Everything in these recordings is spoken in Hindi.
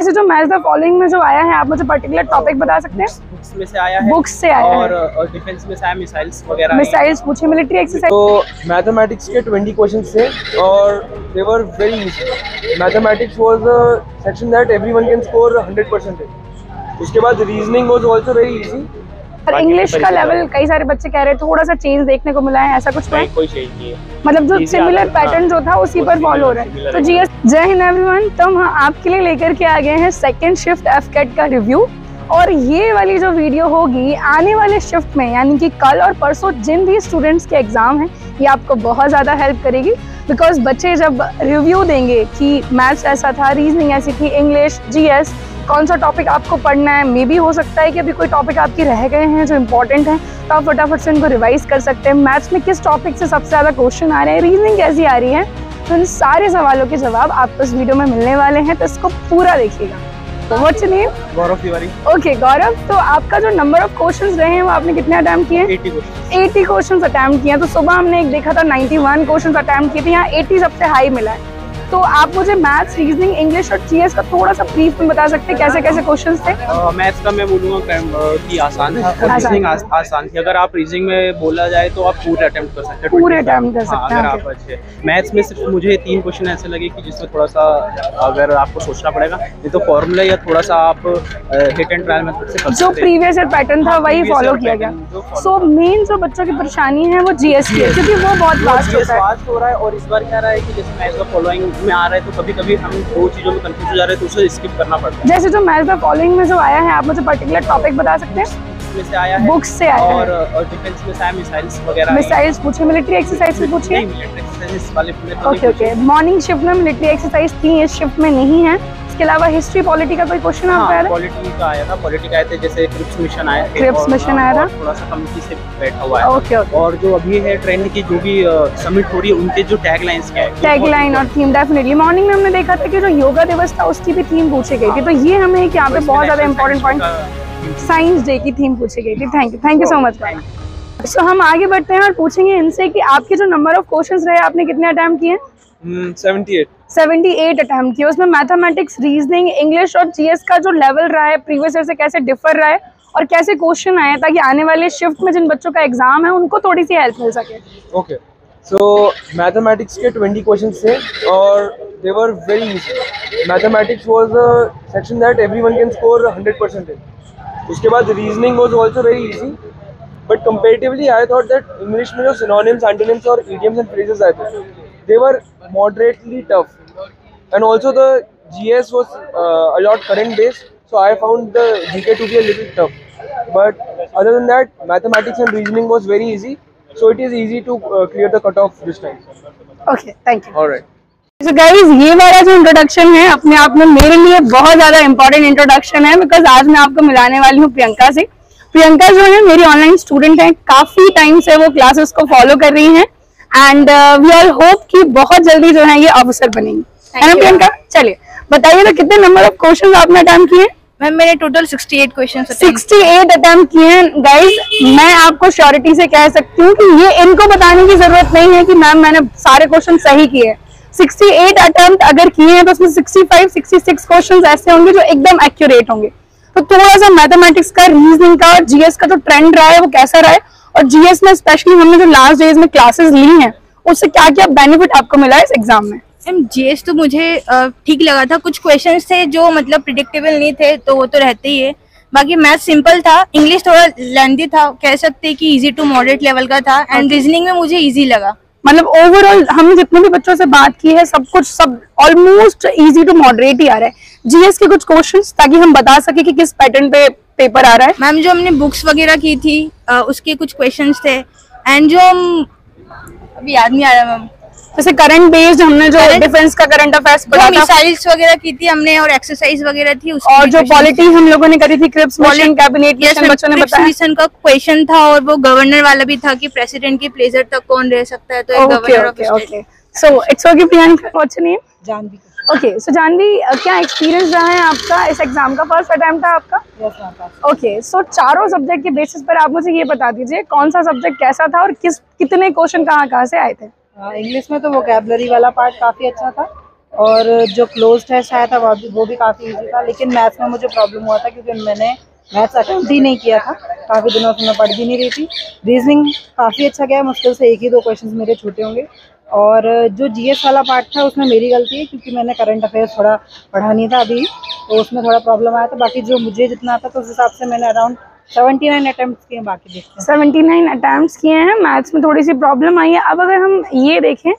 जैसे जो मैच द फॉलोइंग में जो आया है, आप मुझे पर्टिकुलर टॉपिक बता सकते हैं? बुक्स में से आया है, बुक्स से आया है और डिफेंस में से आया, मिसाइल्स वगैरह। मिसाइल्स पूछे, मिलिट्री एक्सरसाइज। तो मैथमेटिक्स के 20 क्वेश्चंस थे और they were very easy. Mathematics was a section that everyone can score 100%। उसके बाद reasoning was also very easy. और इंग्लिश का लेवल कई सारे बच्चे कह रहे हैं थोड़ा सा चेंज देखने को मिला है, ऐसा कुछ है? कोई चेंज नहीं है, मतलब जो सिमिलर पैटर्न जो था उसी पर फॉलो हो रहा है। तो जीएस। जय हिंद एवरीवन, तो हम आपके लिए लेकर के आ गए हैं सेकंड शिफ्ट एफकेट का रिव्यू। और ये वाली जो वीडियो होगी आने वाले शिफ्ट में, यानी कि कल और परसों जिन भी स्टूडेंट्स के एग्जाम हैं, ये आपको बहुत ज़्यादा हेल्प करेगी। बिकॉज बच्चे जब रिव्यू देंगे कि मैथ्स ऐसा था, रीजनिंग ऐसी थी, इंग्लिश, जीएस, कौन सा टॉपिक आपको पढ़ना है, मे भी हो सकता है कि अभी कोई टॉपिक आपके रह गए हैं जो इंपॉर्टेंट हैं, तो आप फटाफट से उनको रिवाइज कर सकते हैं। मैथ्स में किस टॉपिक से सबसे ज़्यादा क्वेश्चन आ रहे हैं, रीजनिंग कैसी आ रही है, तो इन सारे सवालों के जवाब आपको इस वीडियो में मिलने वाले हैं, तो इसको पूरा देखिएगा। तो what's your name? Gaurav Tiwari. Okay Gaurav, तो आपका जो नंबर ऑफ क्वेश्चंस रहे हैं वो आपने कितने अटेम्प्ट किए? 80 क्वेश्चंस अटेम्प्ट किए। तो सुबह हमने एक देखा था 91 क्वेश्चंस अटेम्प्ट किए थे, यहाँ 80 सबसे हाई मिला है। तो आप मुझे मैथ्स, रीजनिंग, इंग्लिश और जीएस का थोड़ा सा ब्रीफ में बता सकते हैं कैसे कैसे क्वेश्चंस थे? मैथ्स का मैं बोलूँगा कि आसान है और रीजनिंग आसान थी। अगर आप रीजनिंग में बोला जाए तो आप पूरे अटेम्प्ट कर सकते हैं, पूरे अटेम्प्ट कर सकते हैं अगर आप अच्छे। मैथ्स में सिर्फ मुझे 3 क्वेश्चन ऐसे लगे कि जिसमें थोड़ा सा अगर आपको सोचना पड़ेगा, नहीं तो फॉर्मूला या थोड़ा सा आप हिट एंड ट्रायल मेथड से कर सकते हैं। जो प्रीवियस ईयर पैटर्न था वही फॉलो किया गया। सो मेन जो बच्चों की परेशानी है वो जीएस की है, क्योंकि वो बहुत फास्ट हो रहा है। और इस बार क्या रहा है कि जैसे मैथ्स का फॉलोइंग में आ रहा है तो कभी हम 2 चीजों में कंफ्यूज हो जा रहे हैं, तो उसे स्किप करना पड़ता है। जैसे जो मैथ्स द फॉलोइंग में जो आया है, आप मुझे पर्टिकुलर टॉपिक बता सकते हैं? में से आया है, बुक्स से आया है और डिफेंस में से आया, मिसाइल्स वगैरह। मिसाइल्स पूछे, मिलिट्री एक्सरसाइज भी पूछे। मिलिट्री एक्सरसाइज वाले ओके। मॉर्निंग शिफ्ट में मिलिट्री एक्सरसाइज थी, इस शिफ्ट में नहीं है। इसके अलावा हिस्ट्री, पॉलिटी का कोई क्वेश्चन आपको आया था? पॉलिटी का आया था, पॉलिटी का आए थे, जैसे क्रिप्स मिशन आया था, क्रिप्स मिशन आया था, थोड़ा सा कमिटी से बैठा हुआ है। ओके। और जो अभी है ट्रेंड की जो भी समिट हो रही है, उनके जो टैगलाइंस क्या है, टैगलाइन और थीम डेफिनेटली। मॉर्निंग में हमने देखा था कि जो योगा दिवस था उसकी भी थीम पूछी गई थी, तो ये हमें यहाँ पे बहुत ज्यादा इंपॉर्टेंट पॉइंट, साइंस डे की थीम पूछी गई थी। Thank you so much. So हम आगे बढ़ते हैं और पूछेंगे इनसे कि आपके जो नंबर ऑफ क्वेश्चंस रहे, आपने कितने अटेम्प्ट किए? 78 अटेम्प्ट किए। उसमें मैथमेटिक्स, रीजनिंग, इंग्लिश और जीएस का जो लेवल रहा है प्रीवियस ईयर से कैसे डिफर रहा है और कैसे क्वेश्चन आए, ताकि आने वाले शिफ्ट में जिन बच्चों का एग्जाम है उनको थोड़ी सी हेल्प मिल सके। ओके, सो मैथमेटिक्स के 20 क्वेश्चंस थे और they were very easy. Mathematics was a section that everyone can score 100%। उसके बाद reasoning was also very easy, but comparatively I thought that English में जो सिनोनिम्स, एंटोनिम्स और इडियम्स एंड फ्रेजेस आए थे, they were moderately tough, and also the GS was a lot current based, so I found the GK to be a little tough. But other than that, mathematics and reasoning was very easy, so it is easy to clear the cutoff this time. Okay, thank you. All right. So guys, ये वाला जो इंट्रोडक्शन है अपने आप में मेरे लिए बहुत ज्यादा इंपॉर्टेंट इंट्रोडक्शन है, बिकॉज आज मैं आपको मिलाने वाली हूँ प्रियंका से। प्रियंका जो है मेरी ऑनलाइन स्टूडेंट है, काफी टाइम से वो क्लासेस को फॉलो कर रही हैं, एंड वी ऑल होप कि बहुत जल्दी जो है ये ऑफिसर बनेंगी, है ना प्रियंका? चलिए बताइए तो कितने नंबर ऑफ क्वेश्चंस आपने अटेम्प्ट किए? मैम मैंने टोटल 68 क्वेश्चंस 68 अटेम्प्ट किए हैं। गाइज मैं आपको श्योरिटी से कह सकती हूँ कि ये इनको बताने की जरूरत नहीं है कि मैम मैंने सारे क्वेश्चन सही किए। 68 अटेम्प्ट अगर किए हैं तो उसमें 65-66 क्वेश्चंस ऐसे होंगे जो एकदम एक्यूरेट होंगे। तो थोड़ा सा मैथमेटिक्स का, रीजनिंग का और जीएस का जो ट्रेंड रहा है वो कैसा रहा है, और जीएस में स्पेशली हमने जो लास्ट डेज में क्लासेस ली हैं उससे क्या क्या बेनिफिट आपको मिला है इस एग्जाम में? मैम जीएस तो मुझे ठीक लगा था। कुछ क्वेश्चंस थे जो मतलब प्रिडिक्टेबल नहीं थे, तो वो तो रहते ही है। बाकी मैथ सिंपल था, इंग्लिश थोड़ा लेंथी था, कह सकते हैं कि इजी टू मॉडरेट लेवल का था, एंड रीजनिंग में मुझे इजी लगा। मतलब ओवरऑल हमने जितने भी बच्चों से बात की है सब ऑलमोस्ट इजी टू मॉडरेट ही आ रहा है। जीएस के कुछ क्वेश्चंस ताकि हम बता सके कि किस पैटर्न पे पेपर आ रहा है। मैम जो हमने बुक्स वगैरह की थी उसके कुछ क्वेश्चंस थे, एंड जो हम अभी याद नहीं आ रहा मैम, जैसे करंट बेस्ड हमने जो डिफेंस का करंट अफेयर्स पढ़ा था, मिसाइल्स वगैरह की थी हमने, और एक्सरसाइज वगैरह थी, और जो पॉलिटी हम लोगों ने करी थी, क्रिप्स मिशन, कैबिनेट मिशन, बच्चों ने बताया मिशन का क्वेश्चन था, और वो गवर्नर वाला भी था कि प्रेसिडेंट की प्लेजर तक कौन रह सकता है, तो एक governor of state. So it's okay Priyanka, what's your name? Janvi. Okay, so Janvi क्या एक्सपीरियंस रहा है आपका इस एग्जाम का? फर्स्ट अटेम्प्ट था आपका? Yes ma'am. ओके, सो चारों सब्जेक्ट के बेसिस पर आप मुझे ये बता दीजिए कौन सा सब्जेक्ट कैसा था और कितने क्वेश्चन कहाँ से आए थे? इंग्लिश में तो वोकैबुलरी वाला पार्ट काफी अच्छा था, और जो क्लोज टेस्ट आया था वो भी काफ़ी इजी था, लेकिन मैथ्स में मुझे प्रॉब्लम हुआ था क्योंकि मैंने मैथ्स अटेम्प्ट ही नहीं किया था, काफ़ी दिनों से मैं पढ़ भी नहीं रही थी। रीजनिंग काफ़ी अच्छा गया, मुश्किल से 1 ही 2 क्वेश्चन मेरे छूटे होंगे। और जो जीएस वाला पार्ट था उसमें मेरी गलती है क्योंकि मैंने करंट अफेयर्स थोड़ा पढ़ा नहीं था अभी, तो उसमें थोड़ा प्रॉब्लम आया था। बाकी जो मुझे जितना आता था उस हिसाब से मैंने अराउंड 79 अटेम्प्ट किए, बाकी देखते हैं। 79 अटेम्प्ट्स किए हैं, मैथ्स में थोड़ी सी प्रॉब्लम आई है। अब अगर हम ये देखें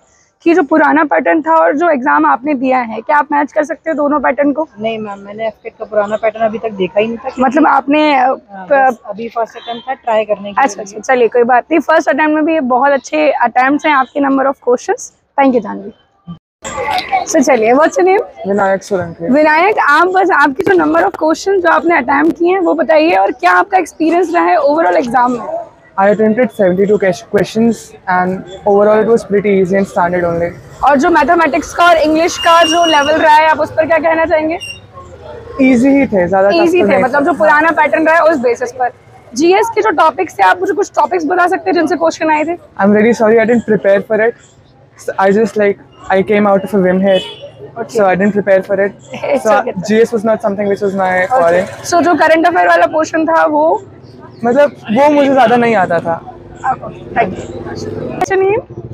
कि जो पुराना पैटर्न था और जो एग्जाम आपने दिया है, क्या आप मैच कर सकते हो दोनों पैटर्न को? नहीं मैम, मैंने एफकेट का पुराना पैटर्न अभी तक देखा ही नहीं था। मतलब आपने अभी फर्स्ट अटेम्प्ट था ट्राई करने के अच्छा, चलिए कोई बात नहीं। फर्स्ट अटेम्प्ट में भी बहुत अच्छे अटेम्प्ट्स हैं आपके, number of questions. Thank you Janvi. So चलिए, what's your name? Vinayak Solanki. Vinayak, आप बस आपके जो नंबर ऑफ क्वेश्चन जो आपने अटेम्प्ट किए हैं वो बताइए, और क्या आपका एक्सपीरियंस रहा है ओवरऑल एग्जाम में? I attempted 72 questions and overall it was pretty easy and standard only. और जो मैथमेटिक्स का और इंग्लिश का जो लेवल रहा है, आप उस पर क्या कहना चाहेंगे? Easy ही थे, ज़्यादा इजी थे, मतलब जो पुराना पैटर्न रहा है उस बेसिस पर। जीएस के जो टॉपिक्स थे, आप मुझे कुछ टॉपिक्स बता सकते हैं जिनसे क्वेश्चन आए थे? I'm really sorry I didn't prepare for it. I just I came out of a whim here. Okay. So I didn't prepare for it. It's So okay. GS was not something which was my foreign. सो जो करंट अफेयर वाला पोर्शन था वो मतलब वो मुझे ज़्यादा नहीं आता था।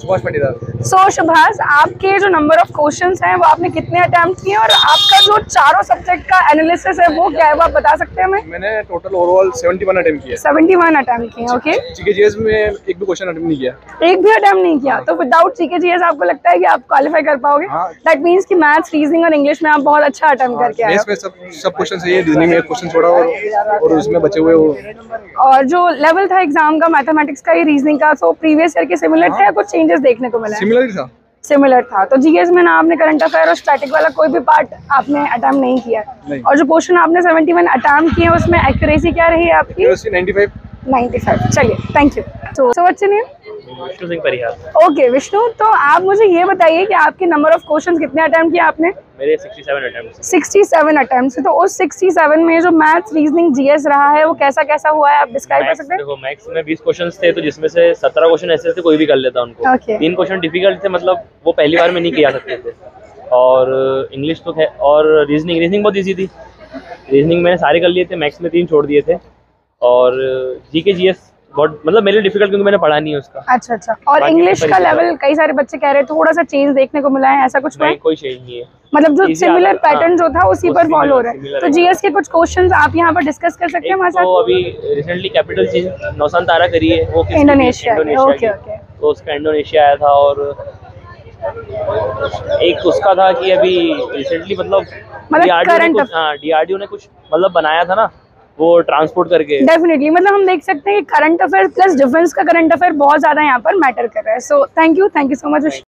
सुभाष पाटीदार। सो सुभाष, आपके जो नंबर ऑफ क्वेश्चंस हैं वो आपने कितने अटेम्प्ट किए, और आपका जो चारों सब्जेक्ट का एनालिसिस है वो क्या है, वो आप बता सकते हैं हमें? मैंने टोटल ओवरऑल 71 अटेम्प्ट किया। 71 अटेम्प्ट किए, ओके। जीके जीएस में एक भी क्वेश्चन अटेम्प्ट नहीं किया। एक भी अटेम्प्ट नहीं किया, तो विदाउट जीके जीएस आपको लगता है कि आप क्वालिफाई कर पाओगे? दैट मींस कि मैथ्स, रीजनिंग और इंग्लिश में आप बहुत अच्छा अटेम्प्ट करके आए में सब क्वेश्चन सही है, रीजनिंग में एक क्वेश्चन छोड़ा और उसमें बचे हुए वो। और जो लेवल था एग्जाम का मैथमेटिक्स का, ये रीजनिंग का, सो प्रीवियस ईयर के सिमिलर थे या कुछ चेंजेस देखने को मिला? सिमिलर ही था। सिमिलर था। तो जीएस में ना आपने करंट अफेयर और स्टैटिक वाला कोई भी पार्ट आपने अटेम्प्ट नहीं किया? नहीं। और जो क्वेश्चन आपने 71 अटेम्प्ट किए उसमें एक्यूरेसी क्या रही है आपकी? 95। चलिए, thank you. So what's your name? Vishnu Singh Parihar. Okay Vishnu, तो आप मुझे ये बताइए कि आपके नंबर ऑफ क्वेश्चंस कितने अटेम्प्ट किए आपने? मेरे 67 अटेम्प्ट्स। 67 अटेम्प्ट्स। तो उस 67 में जो मैथ्स, रीजनिंग, जीएस रहा है वो कैसा कैसा हुआ है, आप डिस्क्राइब कर सकते हैं? देखो, मैथ्स में 20 क्वेश्चंस थे, तो जिसमें से 17 क्वेश्चन ऐसे थे कोई भी कर लेता उनको। Okay. 3 क्वेश्चन डिफिकल्ट थे, मतलब वो पहली बार में नहीं किया सकते थे। और इंग्लिश तो है, और रीजनिंग बहुत ईजी थी। रीजनिंग मैंने सारे कर लिए थे, मैथ्स में 3 छोड़ दिए थे। और जीके जीएस बहुत, मतलब मेरे लिए डिफिकल्ट, क्योंकि मैंने पढ़ा नहीं है उसका। अच्छा। और इंग्लिश का लेवल कई सारे बच्चे कह रहे हैं थोड़ा सा चेंज देखने को मिला है, ऐसा कुछ? नहीं, कोई चेंज नहीं है, मतलब जो सिमिलर पैटर्न जो था उसी वो पर फॉलो हो रहा है। similar तो है। जीएस के कुछ क्वेश्चंस आप यहाँ पर डिस्कस कर सकते हैं हमारे तो साथ? अभी रिसेंटली कैपिटल चेंज नौसान तारा करी है, वो किसकी थी? इंडोनेशिया। ओके की। ओके। तो उसका इंडोनेशिया आया था। और एक उसका था कि अभी रिसेंटली मतलब DRDO ने कुछ मतलब बनाया था ना, वो ट्रांसपोर्ट करके। डेफिनेटली, मतलब हम देख सकते हैं कि करंट अफेयर प्लस डिफेंस का करंट अफेयर बहुत ज्यादा यहाँ पर मैटर कर रहा है। So thank you so much.